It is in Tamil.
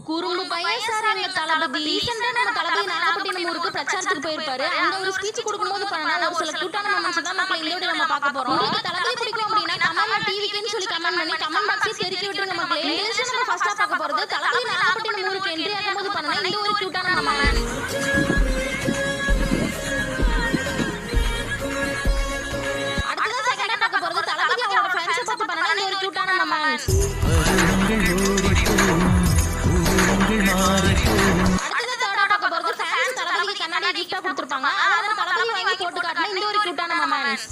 குறும்பு பையன் சார் எங்க தளபதி. ரீசெண்டா நம்ம தளபதி நாகப்பட்டினம் ஊருக்கு பிரச்சாரத்துக்கு போயிருப்பாரு. அங்க ஒரு ஸ்பீச் கொடுக்கும்போது பண்ணா ஒரு சில கியூட்டான மொமெண்ட்ஸ் தான் மக்கள் இந்த வீடியோ நம்ம பார்க்க போறோம். உங்களுக்கு தளபதி பிடிக்கும் அப்படின்னா கமெண்ட்ல டிவிக்குன்னு சொல்லி கமெண்ட் பண்ணி கமெண்ட் பாக்ஸை தெறிக்கி விட்டுருங்க மக்களே. இந்த விஷயம் நம்ம ஃபர்ஸ்டா பார்க்க போறது தளபதி நாகப்பட்டினம் ஊருக்கு என்ட்ரி ஆகும்போது பண்ணா இந்த ஒரு கியூட்டான மொமெண்ட். அடுத்ததான் செகண்டா பார்க்க போறது தளபதி அவரோட ஃபேன்ஸ் பார்த்து பண்ணா இந்த ஒரு கியூட்டான மொமெண்ட். அடுத்தது தேர்டா பார்க்க போறது ஃபேன்ஸ் தளபதிக்கு கண்ணாடி கிஃப்டா கொடுத்திருப்பாங்க. அத தளபதி வாங்கி போட்டு காட்டின இந்த ஒரு கியூட்டான மொமெண்ட்.